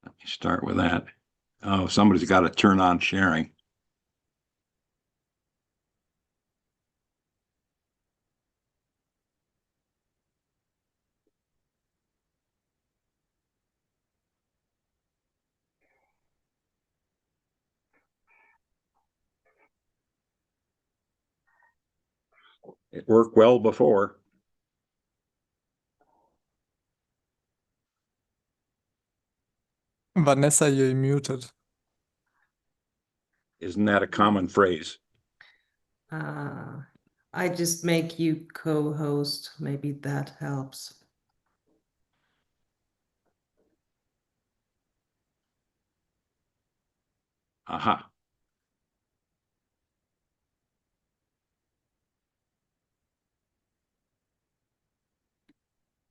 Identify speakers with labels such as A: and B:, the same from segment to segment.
A: Let me start with that. Oh, somebody's got to turn on sharing. It worked well before.
B: Vanessa, you're muted.
A: Isn't that a common phrase?
C: I just make you co-host. Maybe that helps.
A: Aha.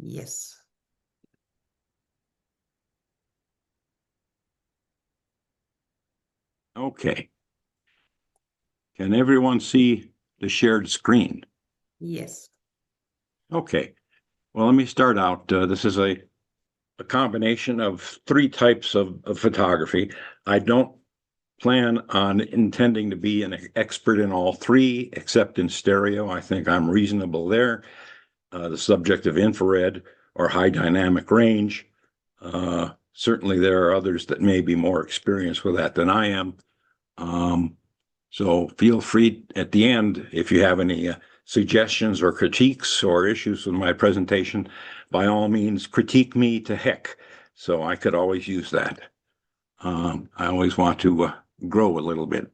C: Yes.
A: Okay. Can everyone see the shared screen?
C: Yes.
A: Okay. Well, let me start out. This is a combination of three types of photography. I don't plan on intending to be an expert in all three, except in stereo. I think I'm reasonable there. The subject of infrared or high dynamic range. Certainly there are others that may be more experienced with that than I am. So feel free at the end, if you have any suggestions or critiques or issues with my presentation, by all means, critique me to heck. So I could always use that. I always want to grow a little bit.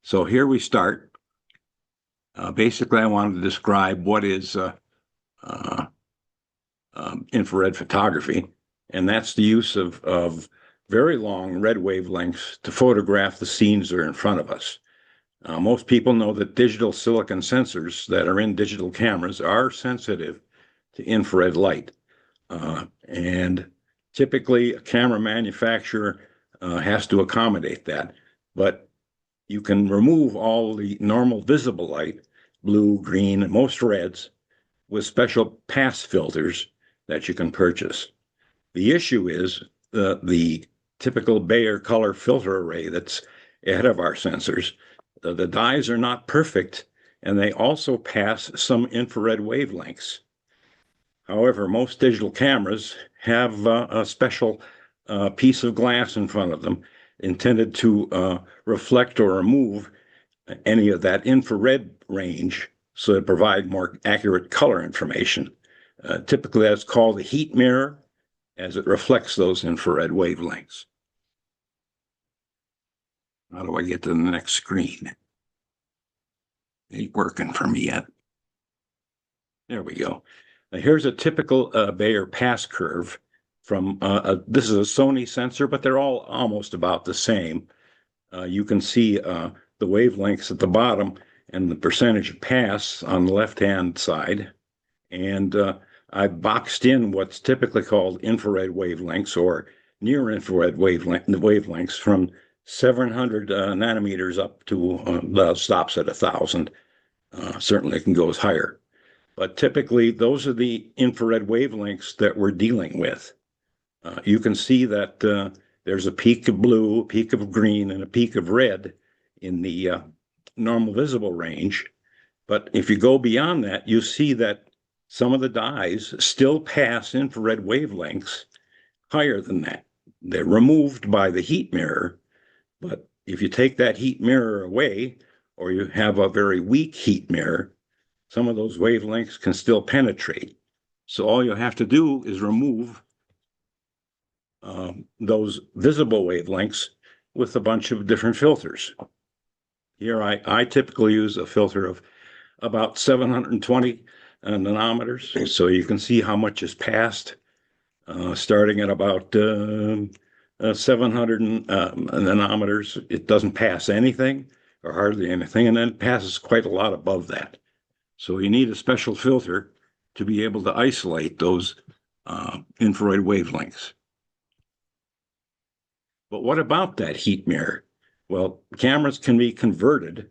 A: So here we start. Basically, I wanted to describe what is infrared photography, and that's the use of very long red wavelengths to photograph the scenes that are in front of us. Most people know that digital silicon sensors that are in digital cameras are sensitive to infrared light. And typically, a camera manufacturer has to accommodate that. But you can remove all the normal visible light, blue, green, and most reds, with special pass filters that you can purchase. The issue is the typical Bayer color filter array that's ahead of our sensors. The dyes are not perfect, and they also pass some infrared wavelengths. However, most digital cameras have a special piece of glass in front of them intended to reflect or remove any of that infrared range so to provide more accurate color information. Typically, that's called a heat mirror, as it reflects those infrared wavelengths. How do I get to the next screen? Ain't working for me yet. There we go. Now here's a typical Bayer pass curve from, this is a Sony sensor, but they're all almost about the same. You can see the wavelengths at the bottom and the percentage of pass on the left-hand side. And I boxed in what's typically called infrared wavelengths or near infrared wavelengths from 700 nanometers up to stops at 1,000. Certainly it can go as higher. But typically those are the infrared wavelengths that we're dealing with. You can see that there's a peak of blue, a peak of green, and a peak of red in the normal visible range. But if you go beyond that, you see that some of the dyes still pass infrared wavelengths higher than that. They're removed by the heat mirror, but if you take that heat mirror away, or you have a very weak heat mirror, some of those wavelengths can still penetrate. So all you have to do is remove those visible wavelengths with a bunch of different filters. Here I typically use a filter of about 720 nanometers, so you can see how much is passed, starting at about 700 nanometers. It doesn't pass anything or hardly anything, and then it passes quite a lot above that. So you need a special filter to be able to isolate those infrared wavelengths. But what about that heat mirror? Well, cameras can be converted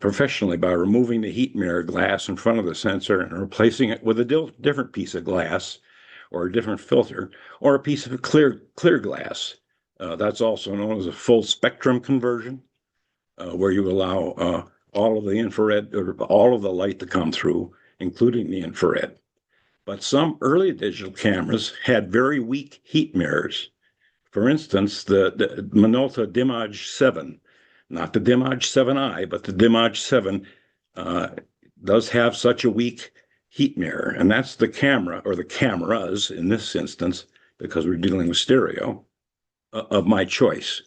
A: professionally by removing the heat mirror glass in front of the sensor and replacing it with a different piece of glass, or a different filter, or a piece of clear glass. That's also known as a full spectrum conversion, where you allow all of the infrared or all of the light to come through, including the infrared. But some early digital cameras had very weak heat mirrors. For instance, the Minolta Dimage 7, not the Dimage 7i, but the Dimage 7 does have such a weak heat mirror. And that's the camera, or the cameras in this instance, because we're dealing with stereo, of my choice.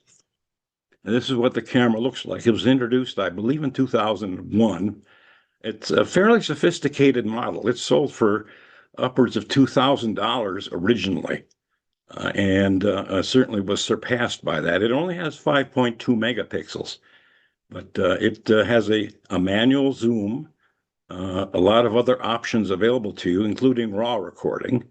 A: And this is what the camera looks like. It was introduced, I believe, in 2001. It's a fairly sophisticated model. It's sold for upwards of $2,000 originally. And certainly was surpassed by that. It only has 5.2 megapixels, but it has a manual zoom, a lot of other options available to you, including RAW recording,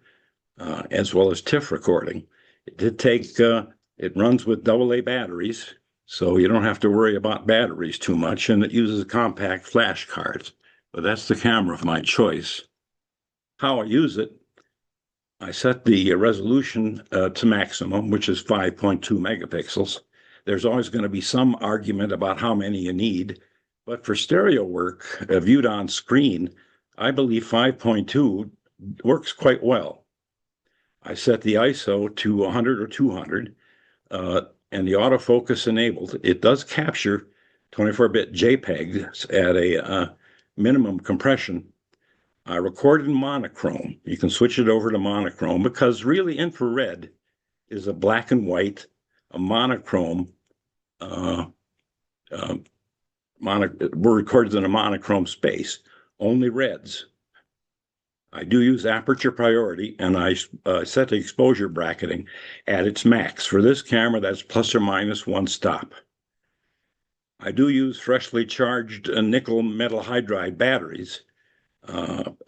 A: as well as TIFF recording. It did take, it runs with AA batteries, so you don't have to worry about batteries too much, and it uses compact flash cards. But that's the camera of my choice. How I use it, I set the resolution to maximum, which is 5.2 megapixels. There's always going to be some argument about how many you need, but for stereo work viewed on screen, I believe 5.2 works quite well. I set the ISO to 100 or 200, and the autofocus enabled. It does capture 24-bit JPEGs at a minimum compression. I record in monochrome. You can switch it over to monochrome because really infrared is a black and white, a monochrome. We're recorded in a monochrome space, only reds. I do use aperture priority, and I set the exposure bracketing at its max. For this camera, that's plus or minus 1 stop. I do use freshly charged nickel metal hydride batteries.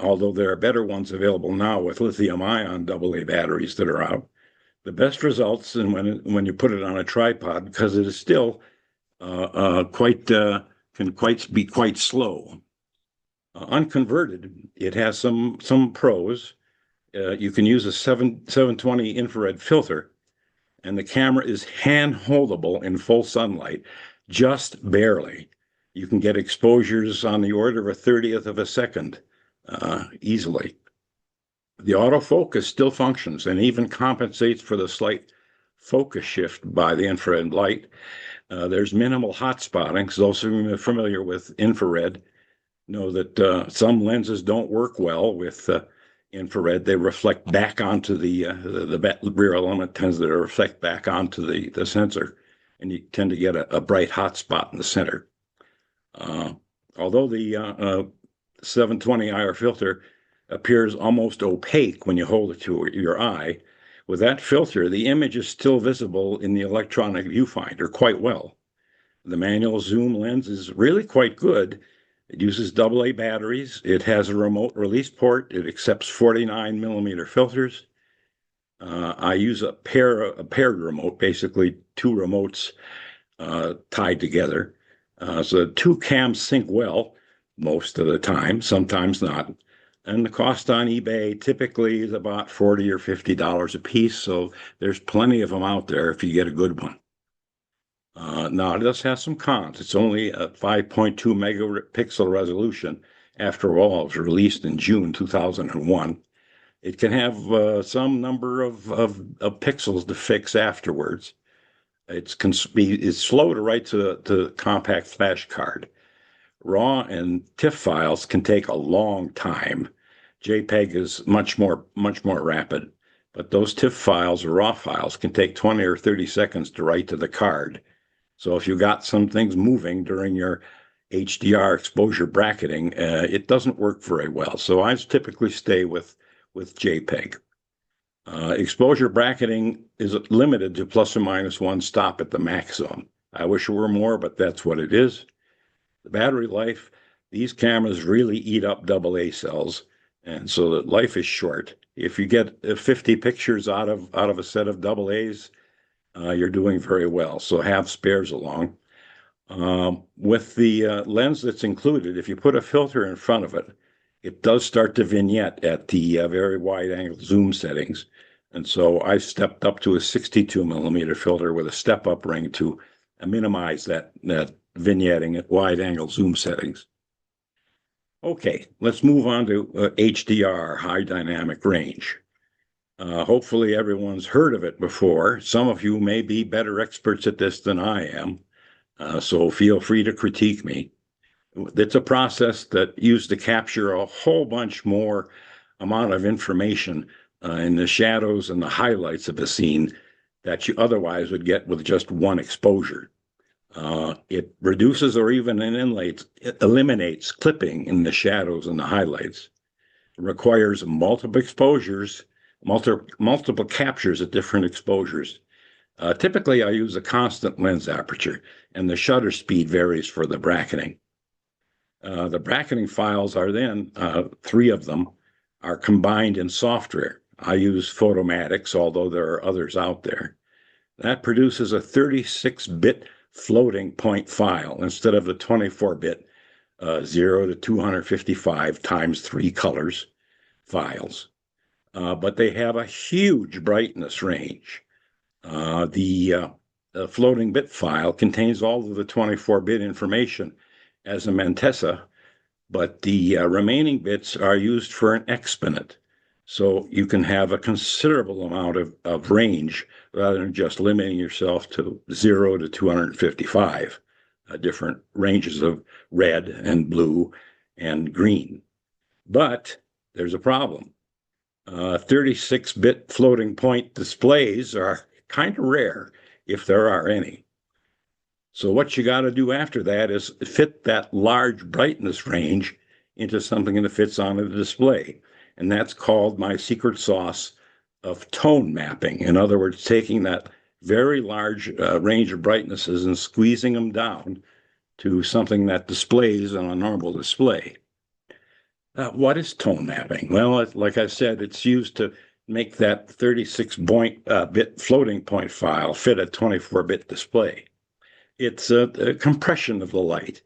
A: Although there are better ones available now with lithium-ion AA batteries that are out. The best results and when you put it on a tripod, because it is still can be quite slow. Unconverted, it has some pros. You can use a 720 infrared filter, and the camera is hand-holdable in full sunlight, just barely. You can get exposures on the order of a 30th of a second easily. The autofocus still functions and even compensates for the slight focus shift by the infrared light. There's minimal hot spotting. So those who are familiar with infrared know that some lenses don't work well with infrared. They reflect back onto the rear element tends to reflect back onto the sensor, and you tend to get a bright hot spot in the center. Although the 720 IR filter appears almost opaque when you hold it to your eye, with that filter, the image is still visible in the electronic viewfinder quite well. The manual zoom lens is really quite good. It uses AA batteries. It has a remote release port. It accepts 49 millimeter filters. I use a paired remote, basically two remotes tied together. So the two cams sync well most of the time, sometimes not. And the cost on eBay typically is about $40 or $50 a piece. So there's plenty of them out there if you get a good one. Now it does have some cons. It's only a 5.2 megapixel resolution. After all, it was released in June 2001. It can have some number of pixels to fix afterwards. It's slow to write to the compact flash card. RAW and TIFF files can take a long time. JPEG is much more rapid, but those TIFF files or RAW files can take 20 or 30 seconds to write to the card. So if you got some things moving during your HDR exposure bracketing, it doesn't work very well. So I typically stay with JPEG. Exposure bracketing is limited to plus or minus 1 stop at the maximum. I wish it were more, but that's what it is. The battery life, these cameras really eat up AA cells, and so the life is short. If you get 50 pictures out of a set of AA's, you're doing very well. So have spares along. With the lens that's included, if you put a filter in front of it, it does start to vignette at the very wide angle zoom settings. And so I stepped up to a 62 millimeter filter with a step up ring to minimize that vignetting at wide angle zoom settings. Okay, let's move on to HDR, high dynamic range. Hopefully everyone's heard of it before. Some of you may be better experts at this than I am, so feel free to critique me. It's a process that used to capture a whole bunch more amount of information in the shadows and the highlights of a scene that you otherwise would get with just one exposure. It reduces or even eliminates clipping in the shadows and the highlights. It requires multiple exposures, multiple captures at different exposures. Typically, I use a constant lens aperture, and the shutter speed varies for the bracketing. The bracketing files are then, three of them, are combined in software. I use Photomatix, although there are others out there. That produces a 36-bit floating point file instead of the 24-bit 0 to 255 times 3 colors files. But they have a huge brightness range. The floating bit file contains all of the 24-bit information as a mantissa, but the remaining bits are used for an exponent. So you can have a considerable amount of range rather than just limiting yourself to 0 to 255, different ranges of red and blue and green. But there's a problem. 36-bit floating point displays are kind of rare, if there are any. So what you got to do after that is fit that large brightness range into something that fits on the display. And that's called my secret sauce of tone mapping. In other words, taking that very large range of brightnesses and squeezing them down to something that displays on a normal display. What is tone mapping? Well, like I said, it's used to make that 36-bit floating point file fit a 24-bit display. It's a compression of the light.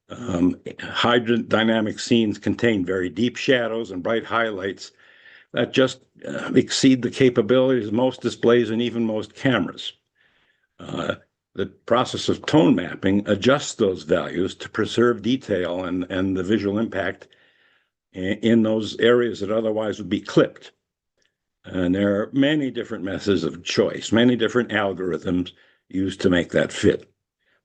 A: High dynamic scenes contain very deep shadows and bright highlights that just exceed the capabilities of most displays and even most cameras. The process of tone mapping adjusts those values to preserve detail and the visual impact in those areas that otherwise would be clipped. And there are many different methods of choice, many different algorithms used to make that fit.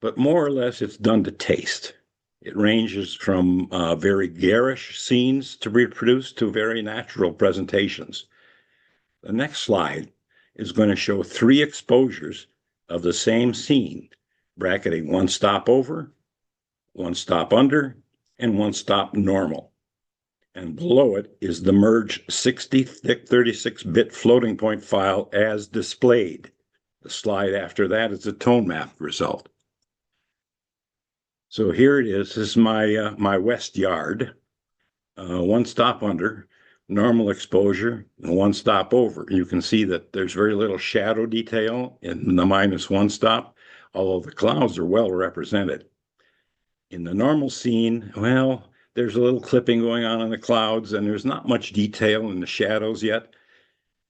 A: But more or less, it's done to taste. It ranges from very garish scenes to reproduce to very natural presentations. The next slide is going to show 3 exposures of the same scene, bracketing 1 stop over, 1 stop under, and 1 stop normal. And below it is the merged 60 thick 36-bit floating point file as displayed. The slide after that is a tone map result. So here it is. This is my west yard. 1 stop under, normal exposure, and 1 stop over. You can see that there's very little shadow detail in the -1 stop, although the clouds are well represented. In the normal scene, well, there's a little clipping going on in the clouds, and there's not much detail in the shadows yet.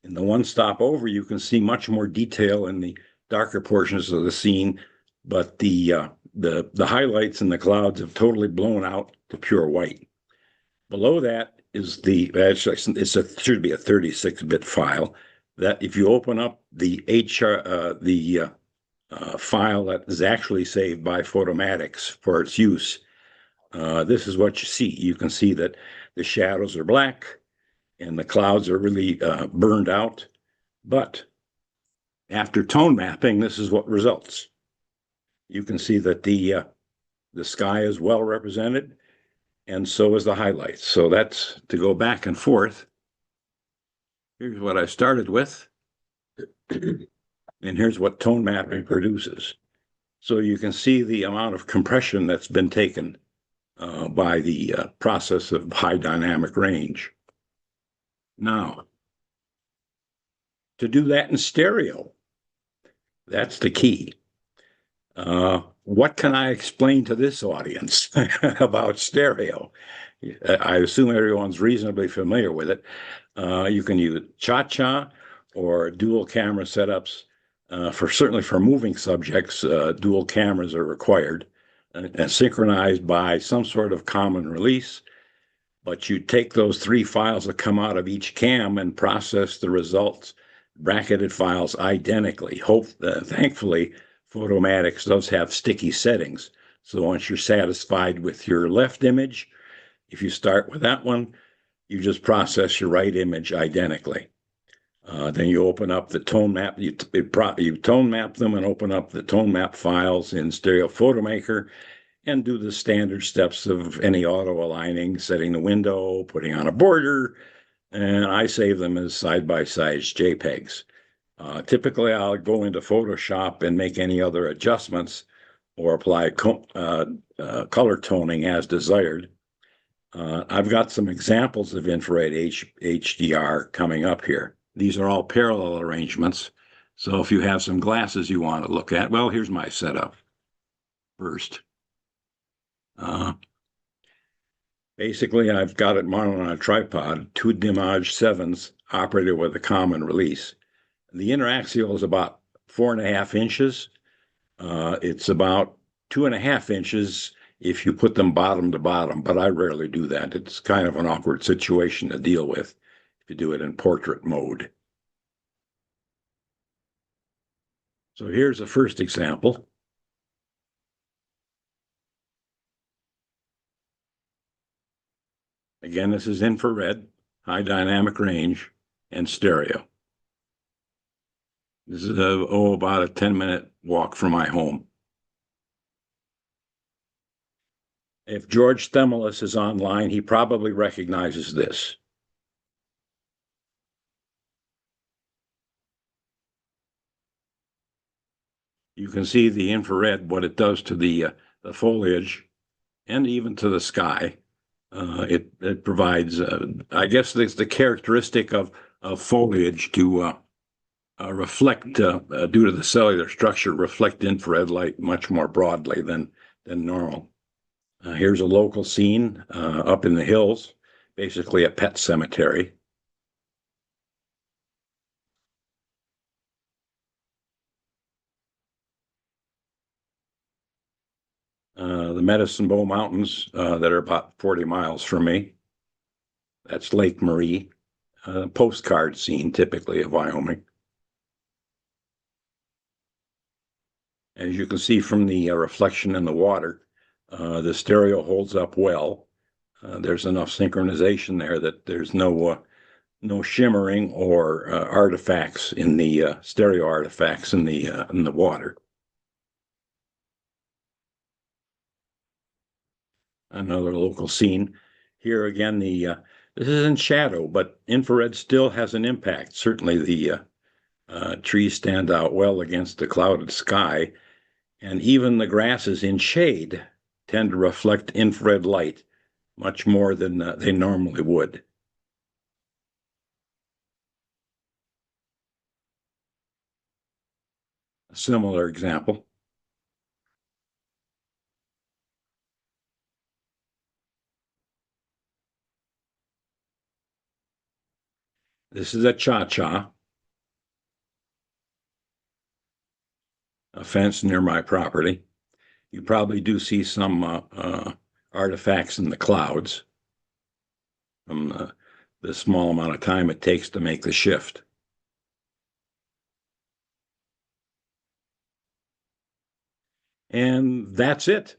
A: In the 1 stop over, you can see much more detail in the darker portions of the scene, but the highlights and the clouds have totally blown out to pure white. Below that is should be a 36-bit file that if you open up the file that is actually saved by Photomatix for its use, this is what you see. You can see that the shadows are black and the clouds are really burned out. But after tone mapping, this is what results. You can see that the sky is well represented, and so is the highlights. So that's to go back and forth. Here's what I started with, and here's what tone mapping produces. So you can see the amount of compression that's been taken by the process of high dynamic range. Now, to do that in stereo, that's the key. what can I explain to this audience about stereo? I assume everyone's reasonably familiar with it. You can use cha-cha or dual camera setups. Certainly for moving subjects, dual cameras are required and synchronized by some sort of common release. But you take those 3 files that come out of each cam and process the results, bracketed files identically. Thankfully, Photomatix does have sticky settings. So once you're satisfied with your left image, if you start with that one, you just process your right image identically. Then you open up the tone map. You tone map them and open up the tone map files in Stereo Photomaker and do the standard steps of any auto aligning, setting the window, putting on a border, and I save them as side-by-side JPEGs. Typically, I'll go into Photoshop and make any other adjustments or apply color toning as desired. I've got some examples of infrared HDR coming up here. These are all parallel arrangements. So if you have some glasses you want to look at, well, here's my setup first. Basically, I've got it mounted on a tripod, 2 Dimage 7s operated with a common release. The interaxial is about 4.5 inches. It's about 2.5 inches if you put them bottom to bottom, but I rarely do that. It's kind of an awkward situation to deal with if you do it in portrait mode. So here's the first example. Again, this is infrared, high dynamic range, and stereo. This is about a 10-minute walk from my home. If George Themelis is online, he probably recognizes this. You can see the infrared, what it does to the foliage and even to the sky. It provides, I guess, the characteristic of foliage to reflect, due to the cellular structure, reflect infrared light much more broadly than normal. Here's a local scene up in the hills, basically a pet cemetery. The Medicine Bow Mountains that are about 40 miles from me. That's Lake Marie, postcard scene typically of Wyoming. As you can see from the reflection in the water, the stereo holds up well. There's enough synchronization there that there's no shimmering or artifacts in the stereo artifacts in the water. Another local scene. Here again, this is in shadow, but infrared still has an impact. Certainly the trees stand out well against the clouded sky, and even the grasses in shade tend to reflect infrared light much more than they normally would. A similar example. This is a cha-cha, a fence near my property. You probably do see some artifacts in the clouds from the small amount of time it takes to make the shift. And that's it.